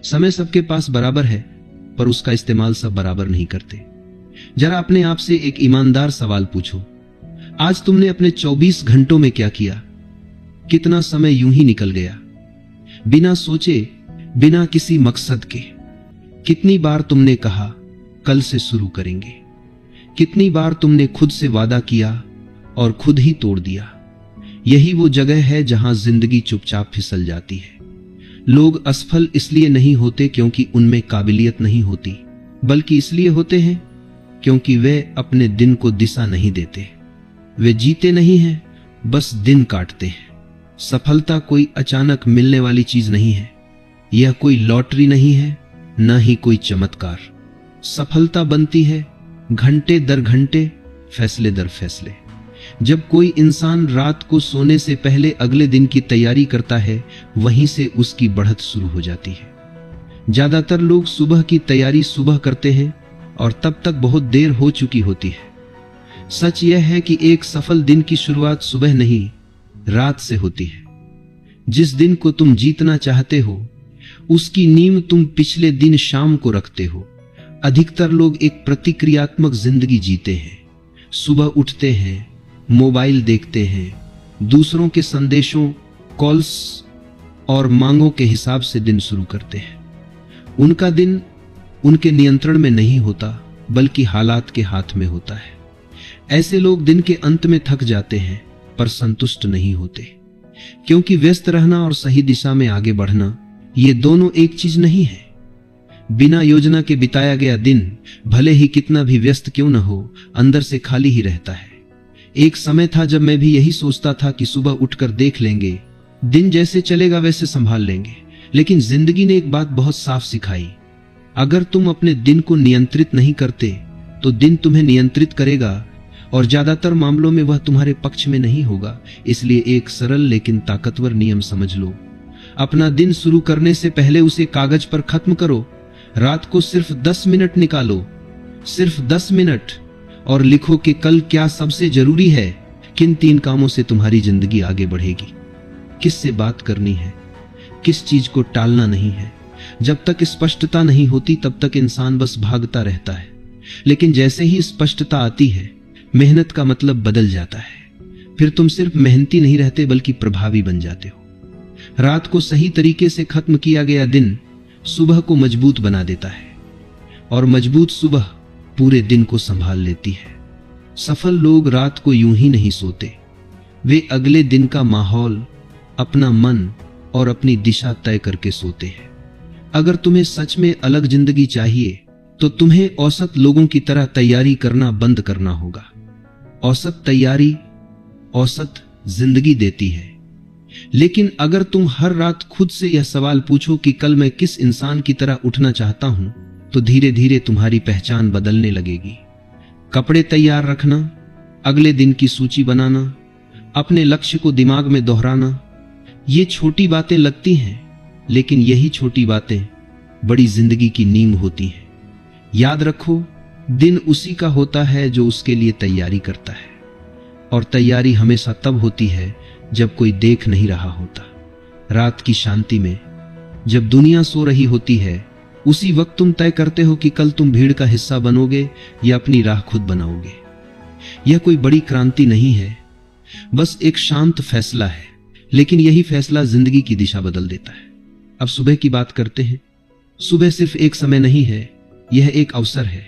समय सबके पास बराबर है, पर उसका इस्तेमाल सब बराबर नहीं करते। जरा अपने आप से एक ईमानदार सवाल पूछो, आज तुमने अपने 24 घंटों में क्या किया? कितना समय यूं ही निकल गया, बिना सोचे, बिना किसी मकसद के? कितनी बार तुमने कहा कल से शुरू करेंगे? कितनी बार तुमने खुद से वादा किया और खुद ही तोड़ दिया? यही वो जगह है जहां जिंदगी चुपचाप फिसल जाती है। लोग असफल इसलिए नहीं होते क्योंकि उनमें काबिलियत नहीं होती, बल्कि इसलिए होते हैं क्योंकि वे अपने दिन को दिशा नहीं देते। वे जीते नहीं हैं, बस दिन काटते हैं। सफलता कोई अचानक मिलने वाली चीज नहीं है, यह कोई लॉटरी नहीं है, न ही कोई चमत्कार। सफलता बनती है घंटे दर घंटे, फैसले दर फैसले। जब कोई इंसान रात को सोने से पहले अगले दिन की तैयारी करता है, वहीं से उसकी बढ़त शुरू हो जाती है। ज्यादातर लोग सुबह की तैयारी सुबह करते हैं और तब तक बहुत देर हो चुकी होती है। सच यह है कि एक सफल दिन की शुरुआत सुबह नहीं, रात से होती है। जिस दिन को तुम जीतना चाहते हो, उसकी नींव तुम पिछले दिन शाम को रखते हो। अधिकतर लोग एक प्रतिक्रियात्मक जिंदगी जीते हैं। सुबह उठते हैं, मोबाइल देखते हैं, दूसरों के संदेशों, कॉल्स और मांगों के हिसाब से दिन शुरू करते हैं। उनका दिन उनके नियंत्रण में नहीं होता, बल्कि हालात के हाथ में होता है। ऐसे लोग दिन के अंत में थक जाते हैं, पर संतुष्ट नहीं होते, क्योंकि व्यस्त रहना और सही दिशा में आगे बढ़ना, ये दोनों एक चीज नहीं है। बिना योजना के बिताया गया दिन, भले ही कितना भी व्यस्त क्यों न हो, अंदर से खाली ही रहता है। एक समय था जब मैं भी यही सोचता था कि सुबह उठकर देख लेंगे, दिन जैसे चलेगा वैसे संभाल लेंगे। लेकिन जिंदगी ने एक बात बहुत साफ सिखाई, अगर तुम अपने दिन को नियंत्रित नहीं करते, तो दिन तुम्हें नियंत्रित करेगा, और ज्यादातर मामलों में वह तुम्हारे पक्ष में नहीं होगा। इसलिए एक सरल लेकिन ताकतवर नियम समझ लो, अपना दिन शुरू करने से पहले उसे कागज पर खत्म करो। रात को सिर्फ 10 मिनट निकालो, सिर्फ 10 मिनट, और लिखो कि कल क्या सबसे जरूरी है, किन 3 कामों से तुम्हारी जिंदगी आगे बढ़ेगी, किससे बात करनी है, किस चीज को टालना नहीं है। जब तक स्पष्टता नहीं होती तब तक इंसान बस भागता रहता है, लेकिन जैसे ही स्पष्टता आती है, मेहनत का मतलब बदल जाता है। फिर तुम सिर्फ मेहनती नहीं रहते, बल्कि प्रभावी बन जाते हो। रात को सही तरीके से खत्म किया गया दिन सुबह को मजबूत बना देता है, और मजबूत सुबह पूरे दिन को संभाल लेती है। सफल लोग रात को यूं ही नहीं सोते, वे अगले दिन का माहौल, अपना मन और अपनी दिशा तय करके सोते हैं। अगर तुम्हें सच में अलग जिंदगी चाहिए, तो तुम्हें औसत लोगों की तरह तैयारी करना बंद करना होगा। औसत तैयारी औसत जिंदगी देती है। लेकिन अगर तुम हर रात खुद से यह सवाल पूछो कि कल मैं किस इंसान की तरह उठना चाहता हूं, तो धीरे धीरे तुम्हारी पहचान बदलने लगेगी। कपड़े तैयार रखना, अगले दिन की सूची बनाना, अपने लक्ष्य को दिमाग में दोहराना, ये छोटी बातें लगती हैं, लेकिन यही छोटी बातें बड़ी जिंदगी की नींव होती हैं। याद रखो, दिन उसी का होता है जो उसके लिए तैयारी करता है, और तैयारी हमेशा तब होती है जब कोई देख नहीं रहा होता। रात की शांति में, जब दुनिया सो रही होती है, उसी वक्त तुम तय करते हो कि कल तुम भीड़ का हिस्सा बनोगे या अपनी राह खुद बनाओगे। यह कोई बड़ी क्रांति नहीं है, बस एक शांत फैसला है, लेकिन यही फैसला जिंदगी की दिशा बदल देता है। अब सुबह की बात करते हैं। सुबह सिर्फ एक समय नहीं है, यह एक अवसर है।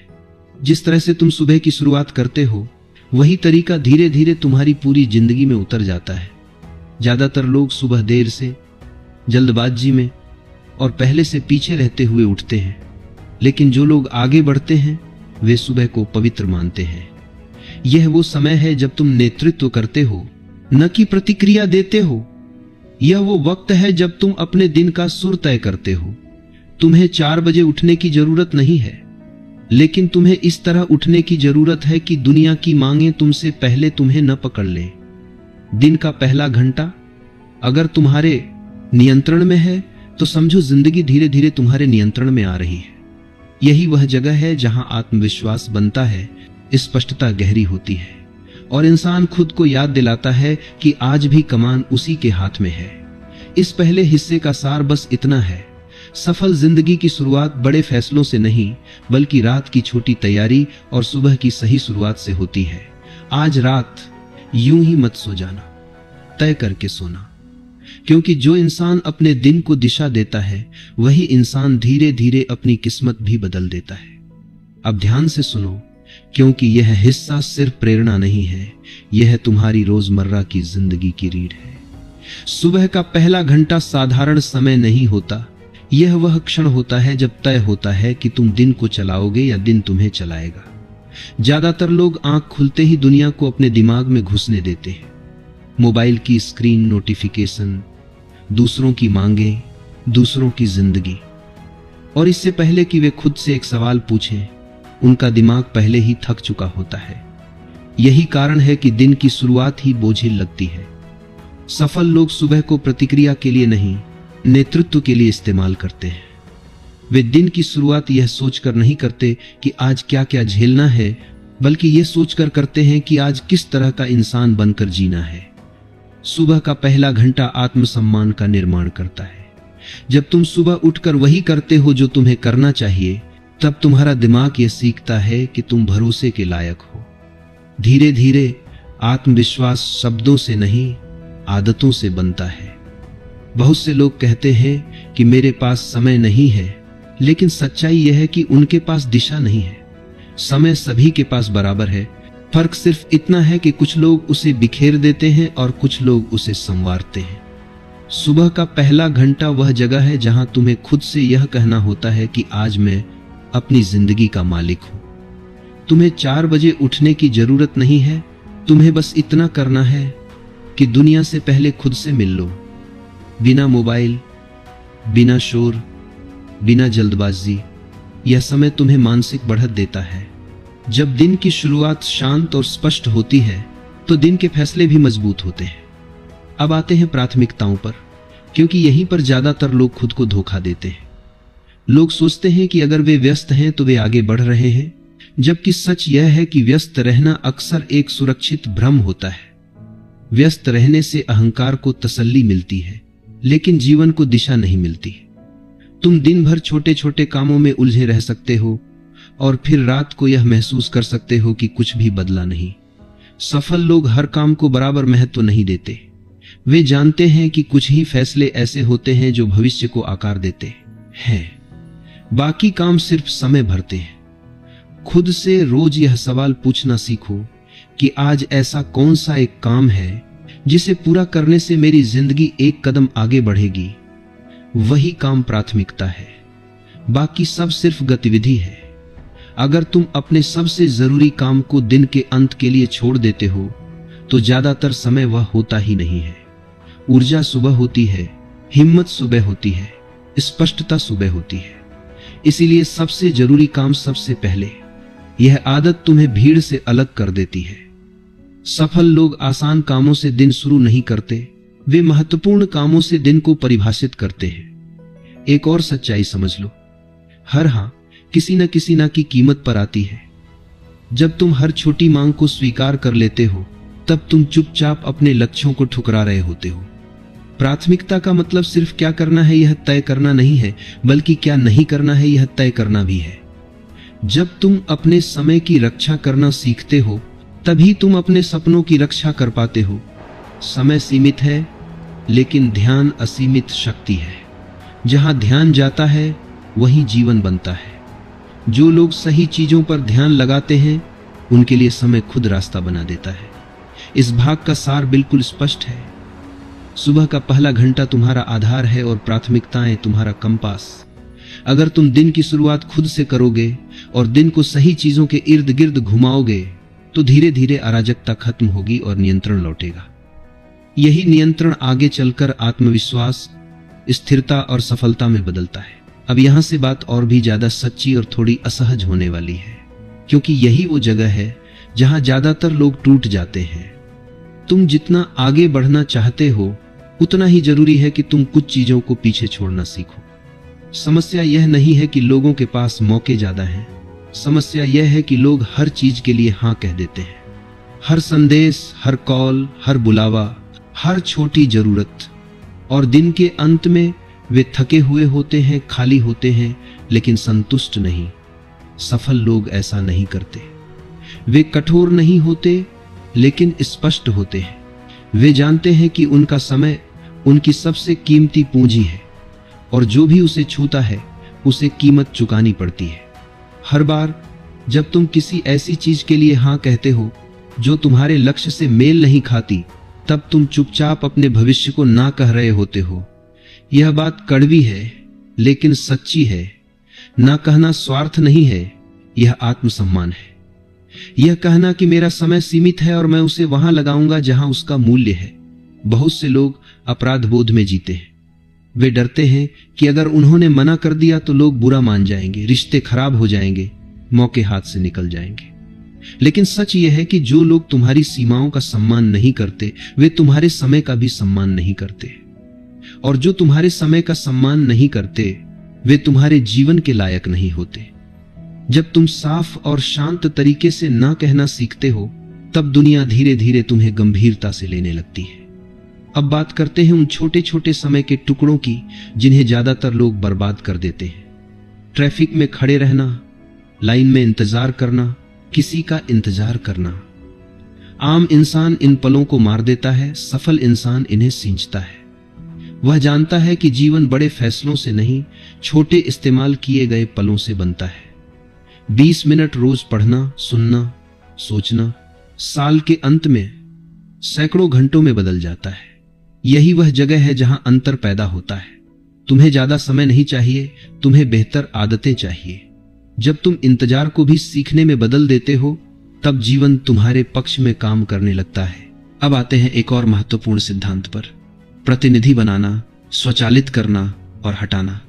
जिस तरह से तुम सुबह की शुरुआत करते हो, वही तरीका धीरे धीरे तुम्हारी पूरी जिंदगी में उतर जाता है। ज्यादातर लोग सुबह देर से, जल्दबाजी में और पहले से पीछे रहते हुए उठते हैं, लेकिन जो लोग आगे बढ़ते हैं, वे सुबह को पवित्र मानते हैं। यह वो समय है जब तुम नेतृत्व करते हो, न कि प्रतिक्रिया देते हो। यह वो वक्त है जब तुम अपने दिन का सुर तय करते हो। तुम्हें 4 बजे उठने की जरूरत नहीं है, लेकिन तुम्हें इस तरह उठने की जरूरत है कि दुनिया की मांगें तुमसे पहले तुम्हें न पकड़ ले। दिन का पहला घंटा अगर तुम्हारे नियंत्रण में है, तो समझो जिंदगी धीरे धीरे तुम्हारे नियंत्रण में आ रही है। यही वह जगह है जहां आत्मविश्वास बनता है, स्पष्टता गहरी होती है, और इंसान खुद को याद दिलाता है कि आज भी कमान उसी के हाथ में है। इस पहले हिस्से का सार बस इतना है, सफल जिंदगी की शुरुआत बड़े फैसलों से नहीं, बल्कि रात की छोटी तैयारी और सुबह की सही शुरुआत से होती है। आज रात यूं ही मत सो जाना, तय करके सोना, क्योंकि जो इंसान अपने दिन को दिशा देता है वही इंसान धीरे धीरे अपनी किस्मत भी बदल देता है। अब ध्यान से सुनो, क्योंकि यह हिस्सा सिर्फ प्रेरणा नहीं है, यह तुम्हारी रोजमर्रा की जिंदगी की रीढ़ है। सुबह का पहला घंटा साधारण समय नहीं होता, यह वह क्षण होता है जब तय होता है कि तुम दिन को चलाओगे या दिन तुम्हें चलाएगा। ज्यादातर लोग आंख खुलते ही दुनिया को अपने दिमाग में घुसने देते हैं। मोबाइल की स्क्रीन, नोटिफिकेशन, दूसरों की मांगें, दूसरों की जिंदगी, और इससे पहले कि वे खुद से एक सवाल पूछें, उनका दिमाग पहले ही थक चुका होता है। यही कारण है कि दिन की शुरुआत ही बोझिल लगती है। सफल लोग सुबह को प्रतिक्रिया के लिए नहीं, नेतृत्व के लिए इस्तेमाल करते हैं। वे दिन की शुरुआत यह सोचकर नहीं करते कि आज क्या क्या झेलना है, बल्कि यह सोचकर करते हैं कि आज किस तरह का इंसान बनकर जीना है। सुबह का पहला घंटा आत्मसम्मान का निर्माण करता है। जब तुम सुबह उठकर वही करते हो जो तुम्हें करना चाहिए, तब तुम्हारा दिमाग यह सीखता है कि तुम भरोसे के लायक हो। धीरे धीरे आत्मविश्वास शब्दों से नहीं, आदतों से बनता है। बहुत से लोग कहते हैं कि मेरे पास समय नहीं है, लेकिन सच्चाई यह है कि उनके पास दिशा नहीं है। समय सभी के पास बराबर है, फर्क सिर्फ इतना है कि कुछ लोग उसे बिखेर देते हैं और कुछ लोग उसे संवारते हैं। सुबह का पहला घंटा वह जगह है जहां तुम्हें खुद से यह कहना होता है कि आज मैं अपनी जिंदगी का मालिक हूं। तुम्हें 4 बजे उठने की जरूरत नहीं है, तुम्हें बस इतना करना है कि दुनिया से पहले खुद से मिल लो। बिना मोबाइल, बिना शोर, बिना जल्दबाजी। यह समय तुम्हें मानसिक बढ़त देता है। जब दिन की शुरुआत शांत और स्पष्ट होती है तो दिन के फैसले भी मजबूत होते हैं। अब आते हैं प्राथमिकताओं पर, क्योंकि यहीं पर ज्यादातर लोग खुद को धोखा देते हैं। लोग सोचते हैं कि अगर वे व्यस्त हैं तो वे आगे बढ़ रहे हैं, जबकि सच यह है कि व्यस्त रहना अक्सर एक सुरक्षित भ्रम होता है। व्यस्त रहने से अहंकार को तसल्ली मिलती है, लेकिन जीवन को दिशा नहीं मिलती। तुम दिन भर छोटे छोटे कामों में उलझे रह सकते हो और फिर रात को यह महसूस कर सकते हो कि कुछ भी बदला नहीं। सफल लोग हर काम को बराबर महत्व नहीं देते। वे जानते हैं कि कुछ ही फैसले ऐसे होते हैं जो भविष्य को आकार देते हैं, बाकी काम सिर्फ समय भरते हैं। खुद से रोज यह सवाल पूछना सीखो कि आज ऐसा कौन सा एक काम है जिसे पूरा करने से मेरी जिंदगी एक कदम आगे बढ़ेगी। वही काम प्राथमिकता है, बाकी सब सिर्फ गतिविधि है। अगर तुम अपने सबसे जरूरी काम को दिन के अंत के लिए छोड़ देते हो तो ज्यादातर समय वह होता ही नहीं है। ऊर्जा सुबह होती है, हिम्मत सुबह होती है, स्पष्टता सुबह होती है। इसीलिए सबसे जरूरी काम सबसे पहले। यह आदत तुम्हें भीड़ से अलग कर देती है। सफल लोग आसान कामों से दिन शुरू नहीं करते, वे महत्वपूर्ण कामों से दिन को परिभाषित करते हैं। एक और सच्चाई समझ लो, हर हां किसी न की कीमत पर आती है। जब तुम हर छोटी मांग को स्वीकार कर लेते हो, तब तुम चुपचाप अपने लक्ष्यों को ठुकरा रहे होते हो। प्राथमिकता का मतलब सिर्फ क्या करना है यह तय करना नहीं है, बल्कि क्या नहीं करना है यह तय करना भी है। जब तुम अपने समय की रक्षा करना सीखते हो, तभी तुम अपने सपनों की रक्षा कर पाते हो। समय सीमित है, लेकिन ध्यान असीमित शक्ति है। जहां ध्यान जाता है वहीं जीवन बनता है। जो लोग सही चीजों पर ध्यान लगाते हैं, उनके लिए समय खुद रास्ता बना देता है। इस भाग का सार बिल्कुल स्पष्ट है। सुबह का पहला घंटा तुम्हारा आधार है और प्राथमिकताएं तुम्हारा कंपास। अगर तुम दिन की शुरुआत खुद से करोगे और दिन को सही चीजों के इर्द गिर्द घुमाओगे, तो धीरे धीरे अराजकता खत्म होगी और नियंत्रण लौटेगा। यही नियंत्रण आगे चलकर आत्मविश्वास, स्थिरता और सफलता में बदलता है। अब यहां से बात और भी ज्यादा सच्ची और थोड़ी असहज होने वाली है, क्योंकि यही वो जगह है जहां ज्यादातर लोग टूट जाते हैं। तुम जितना आगे बढ़ना चाहते हो, उतना ही जरूरी है कि तुम कुछ चीजों को पीछे छोड़ना सीखो। समस्या यह नहीं है कि लोगों के पास मौके ज्यादा हैं, समस्या यह है कि लोग हर चीज के लिए हां कह देते हैं। हर संदेश, हर कॉल, हर बुलावा, हर छोटी जरूरत, और दिन के अंत में वे थके हुए होते हैं, खाली होते हैं, लेकिन संतुष्ट नहीं। सफल लोग ऐसा नहीं करते। वे कठोर नहीं होते, लेकिन स्पष्ट होते हैं। वे जानते हैं कि उनका समय उनकी सबसे कीमती पूंजी है और जो भी उसे छूता है उसे कीमत चुकानी पड़ती है। हर बार जब तुम किसी ऐसी चीज के लिए हां कहते हो जो तुम्हारे लक्ष्य से मेल नहीं खाती, तब तुम चुपचाप अपने भविष्य को ना कह रहे होते हो। यह बात कड़वी है, लेकिन सच्ची है। ना कहना स्वार्थ नहीं है, यह आत्मसम्मान है। यह कहना कि मेरा समय सीमित है और मैं उसे वहां लगाऊंगा जहां उसका मूल्य है। बहुत से लोग अपराध बोध में जीते हैं। वे डरते हैं कि अगर उन्होंने मना कर दिया तो लोग बुरा मान जाएंगे, रिश्ते खराब हो जाएंगे, मौके हाथ से निकल जाएंगे। लेकिन सच यह है कि जो लोग तुम्हारी सीमाओं का सम्मान नहीं करते, वे तुम्हारे समय का भी सम्मान नहीं करते। और जो तुम्हारे समय का सम्मान नहीं करते, वे तुम्हारे जीवन के लायक नहीं होते। जब तुम साफ और शांत तरीके से ना कहना सीखते हो, तब दुनिया धीरे धीरे तुम्हें गंभीरता से लेने लगती है। अब बात करते हैं उन छोटे छोटे समय के टुकड़ों की जिन्हें ज्यादातर लोग बर्बाद कर देते हैं। ट्रैफिक में खड़े रहना, लाइन में इंतजार करना, किसी का इंतजार करना। आम इंसान इन पलों को मार देता है, सफल इंसान इन्हें सींचता है। वह जानता है कि जीवन बड़े फैसलों से नहीं, छोटे इस्तेमाल किए गए पलों से बनता है। 20 मिनट रोज पढ़ना, सुनना, सोचना, साल के अंत में सैकड़ों घंटों में बदल जाता है। यही वह जगह है जहां अंतर पैदा होता है। तुम्हें ज्यादा समय नहीं चाहिए, तुम्हें बेहतर आदतें चाहिए। जब तुम इंतजार को भी सीखने में बदल देते हो, तब जीवन तुम्हारे पक्ष में काम करने लगता है। अब आते हैं एक और महत्वपूर्ण सिद्धांत पर, प्रतिनिधि बनाना, स्वचालित करना और हटाना।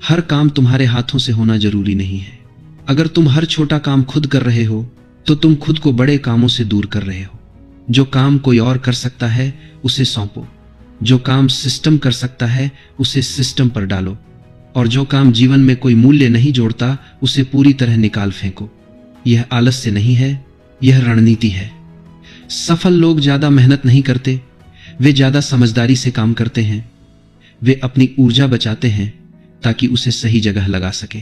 हर काम तुम्हारे हाथों से होना जरूरी नहीं है। अगर तुम हर छोटा काम खुद कर रहे हो, तो तुम खुद को बड़े कामों से दूर कर रहे हो। जो काम कोई और कर सकता है, उसे सौंपो। जो काम सिस्टम कर सकता है, उसे सिस्टम पर डालो। और जो काम जीवन में कोई मूल्य नहीं जोड़ता, उसे पूरी तरह निकाल फेंको। यह आलस्य नहीं है, यह रणनीति है। सफल लोग ज्यादा मेहनत नहीं करते, वे ज्यादा समझदारी से काम करते हैं। वे अपनी ऊर्जा बचाते हैं ताकि उसे सही जगह लगा सके।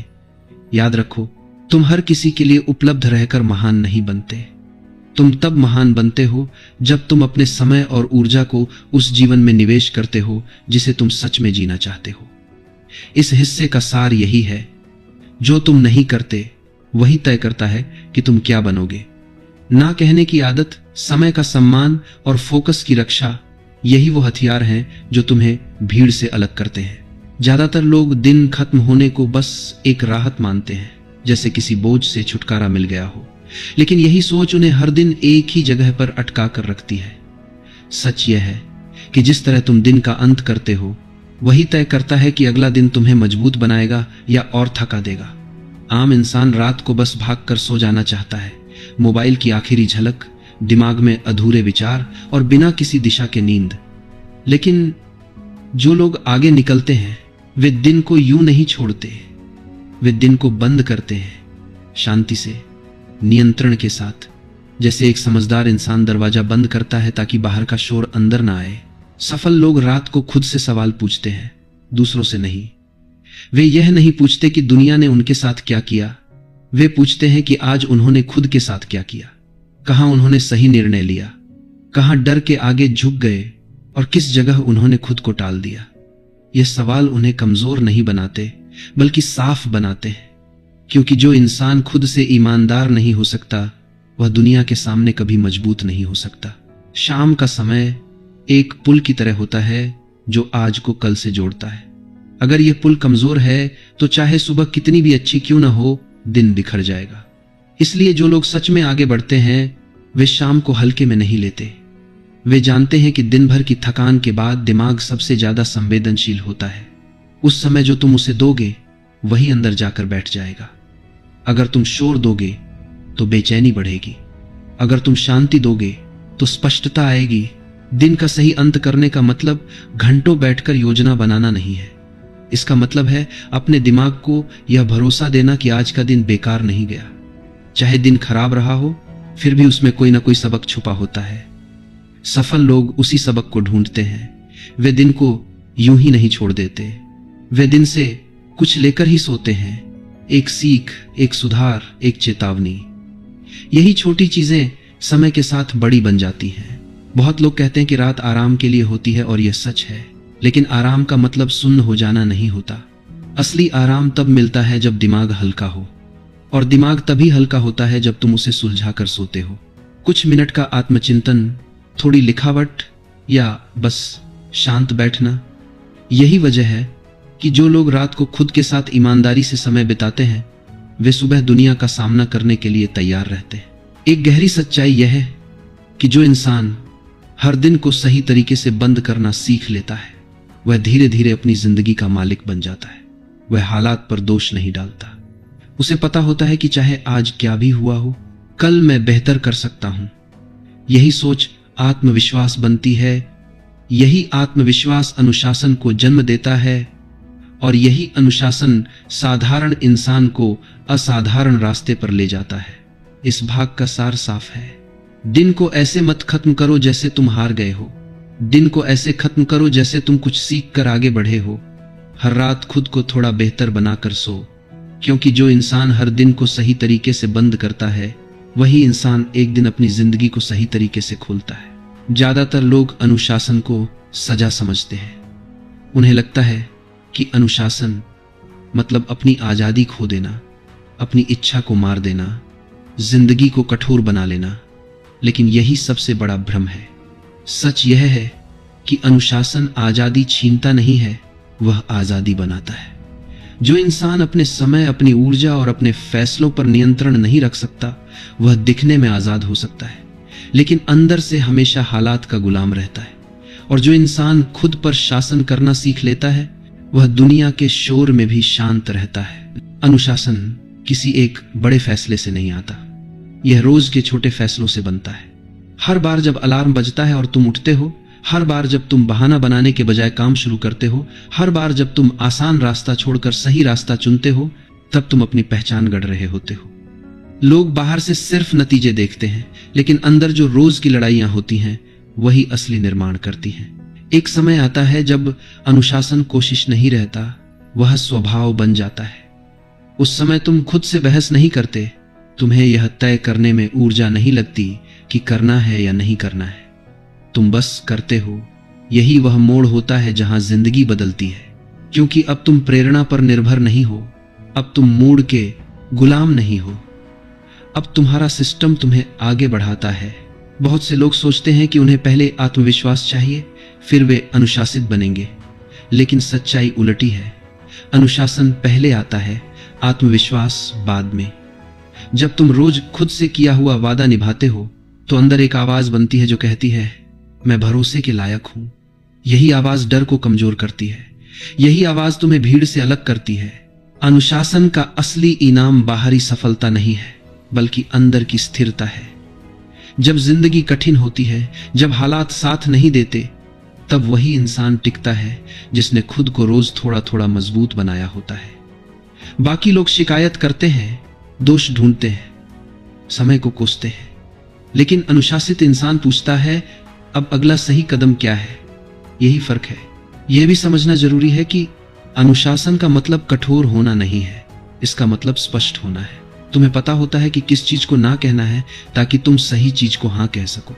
याद रखो, तुम हर किसी के लिए उपलब्ध रहकर महान नहीं बनते। तुम तब महान बनते हो जब तुम अपने समय और ऊर्जा को उस जीवन में निवेश करते हो जिसे तुम सच में जीना चाहते हो। इस हिस्से का सार यही है, जो तुम नहीं करते वही तय करता है कि तुम क्या बनोगे। ना कहने की आदत, समय का सम्मान और फोकस की रक्षा, यही वो हथियार हैं जो तुम्हें भीड़ से अलग करते हैं। ज्यादातर लोग दिन खत्म होने को बस एक राहत मानते हैं, जैसे किसी बोझ से छुटकारा मिल गया हो। लेकिन यही सोच उन्हें हर दिन एक ही जगह पर अटका कर रखती है। सच यह है कि जिस तरह तुम दिन का अंत करते हो, वही तय करता है कि अगला दिन तुम्हें मजबूत बनाएगा या और थका देगा। आम इंसान रात को बस भागकर सो जाना चाहता है। मोबाइल की आखिरी झलक, दिमाग में अधूरे विचार और बिना किसी दिशा के नींद। लेकिन जो लोग आगे निकलते हैं, वे दिन को यूं नहीं छोड़ते। वे दिन को बंद करते हैं, शांति से, नियंत्रण के साथ। जैसे एक समझदार इंसान दरवाजा बंद करता है ताकि बाहर का शोर अंदर ना आए। सफल लोग रात को खुद से सवाल पूछते हैं, दूसरों से नहीं। वे यह नहीं पूछते कि दुनिया ने उनके साथ क्या किया, वे पूछते हैं कि आज उन्होंने खुद के साथ क्या किया। कहां उन्होंने सही निर्णय लिया, कहां डर के आगे झुक गए और किस जगह उन्होंने खुद को टाल दिया। ये सवाल उन्हें कमजोर नहीं बनाते, बल्कि साफ बनाते हैं। क्योंकि जो इंसान खुद से ईमानदार नहीं हो सकता, वह दुनिया के सामने कभी मजबूत नहीं हो सकता। शाम का समय एक पुल की तरह होता है जो आज को कल से जोड़ता है। अगर यह पुल कमजोर है, तो चाहे सुबह कितनी भी अच्छी क्यों ना हो, दिन बिखर जाएगा। इसलिए जो लोग सच में आगे बढ़ते हैं, वे शाम को हल्के में नहीं लेते। वे जानते हैं कि दिन भर की थकान के बाद दिमाग सबसे ज्यादा संवेदनशील होता है। उस समय जो तुम उसे दोगे, वही अंदर जाकर बैठ जाएगा। अगर तुम शोर दोगे तो बेचैनी बढ़ेगी। अगर तुम शांति दोगे तो स्पष्टता आएगी। दिन का सही अंत करने का मतलब घंटों बैठकर योजना बनाना नहीं है। इसका मतलब है अपने दिमाग को यह भरोसा देना कि आज का दिन बेकार नहीं गया। चाहे दिन खराब रहा हो, फिर भी उसमें कोई ना कोई सबक छुपा होता है। सफल लोग उसी सबक को ढूंढते हैं। वे दिन को यूं ही नहीं छोड़ देते, वे दिन से कुछ लेकर ही सोते हैं, एक सीख, एक सुधार, एक चेतावनी। यही छोटी चीजें समय के साथ बड़ी बन जाती हैं। बहुत लोग कहते हैं कि रात आराम के लिए होती है, और यह सच है, लेकिन आराम का मतलब सुन्न हो जाना नहीं होता। असली आराम तब मिलता है जब दिमाग हल्का हो, और दिमाग तभी हल्का होता है जब तुम उसे सुलझा कर सोते हो। कुछ मिनट का आत्मचिंतन, थोड़ी लिखावट, या बस शांत बैठना। यही वजह है कि जो लोग रात को खुद के साथ ईमानदारी से समय बिताते हैं, वे सुबह दुनिया का सामना करने के लिए तैयार रहते हैं। एक गहरी सच्चाई यह है कि जो इंसान हर दिन को सही तरीके से बंद करना सीख लेता है, वह धीरे धीरे अपनी जिंदगी का मालिक बन जाता है। वह हालात पर दोष नहीं डालता। उसे पता होता है कि चाहे आज क्या भी हुआ हो, कल मैं बेहतर कर सकता हूं। यही सोच आत्मविश्वास बनती है। यही आत्मविश्वास अनुशासन को जन्म देता है, और यही अनुशासन साधारण इंसान को असाधारण रास्ते पर ले जाता है। इस भाग का सार साफ है। दिन को ऐसे मत खत्म करो जैसे तुम हार गए हो। दिन को ऐसे खत्म करो जैसे तुम कुछ सीख कर आगे बढ़े हो। हर रात खुद को थोड़ा बेहतर बनाकर सो, क्योंकि जो इंसान हर दिन को सही तरीके से बंद करता है, वही इंसान एक दिन अपनी जिंदगी को सही तरीके से खोलता है। ज्यादातर लोग अनुशासन को सजा समझते हैं। उन्हें लगता है कि अनुशासन मतलब अपनी आजादी खो देना, अपनी इच्छा को मार देना, जिंदगी को कठोर बना लेना। लेकिन यही सबसे बड़ा भ्रम है। सच यह है कि अनुशासन आजादी छीनता नहीं है, वह आजादी बनाता है। जो इंसान अपने समय, अपनी ऊर्जा और अपने फैसलों पर नियंत्रण नहीं रख सकता, वह दिखने में आजाद हो सकता है, लेकिन अंदर से हमेशा हालात का गुलाम रहता है। और जो इंसान खुद पर शासन करना सीख लेता है, वह दुनिया के शोर में भी शांत रहता है। अनुशासन किसी एक बड़े फैसले से नहीं आता, यह रोज के छोटे फैसलों से बनता है। हर बार जब अलार्म बजता है और तुम उठते हो, हर बार जब तुम बहाना बनाने के बजाय काम शुरू करते हो, हर बार जब तुम आसान रास्ता छोड़कर सही रास्ता चुनते हो, तब तुम अपनी पहचान गढ़ रहे होते हो। लोग बाहर से सिर्फ नतीजे देखते हैं, लेकिन अंदर जो रोज की लड़ाइयां होती हैं, वही असली निर्माण करती हैं। एक समय आता है जब अनुशासन कोशिश नहीं रहता, वह स्वभाव बन जाता है। उस समय तुम खुद से बहस नहीं करते, तुम्हें यह तय करने में ऊर्जा नहीं लगती कि करना है या नहीं करना है। तुम बस करते हो। यही वह मोड़ होता है जहां जिंदगी बदलती है, क्योंकि अब तुम प्रेरणा पर निर्भर नहीं हो, अब तुम मूड के गुलाम नहीं हो, अब तुम्हारा सिस्टम तुम्हें आगे बढ़ाता है। बहुत से लोग सोचते हैं कि उन्हें पहले आत्मविश्वास चाहिए, फिर वे अनुशासित बनेंगे, लेकिन सच्चाई उलटी है। अनुशासन पहले आता है, आत्मविश्वास बाद में। जब तुम रोज खुद से किया हुआ वादा निभाते हो, तो अंदर एक आवाज बनती है जो कहती है, मैं भरोसे के लायक हूं। यही आवाज डर को कमजोर करती है। यही आवाज तुम्हें भीड़ से अलग करती है। अनुशासन का असली इनाम बाहरी सफलता नहीं है, बल्कि अंदर की स्थिरता है। जब जिंदगी कठिन होती है, जब हालात साथ नहीं देते, तब वही इंसान टिकता है जिसने खुद को रोज थोड़ा थोड़ा मजबूत बनाया होता है। बाकी लोग शिकायत करते हैं, दोष ढूंढते हैं, समय को कोसते हैं, लेकिन अनुशासित इंसान पूछता है, अब अगला सही कदम क्या है। यही फर्क है। यह भी समझना जरूरी है कि अनुशासन का मतलब कठोर होना नहीं है, इसका मतलब स्पष्ट होना है। तुम्हें पता होता है कि किस चीज को ना कहना है, ताकि तुम सही चीज को हां कह सको।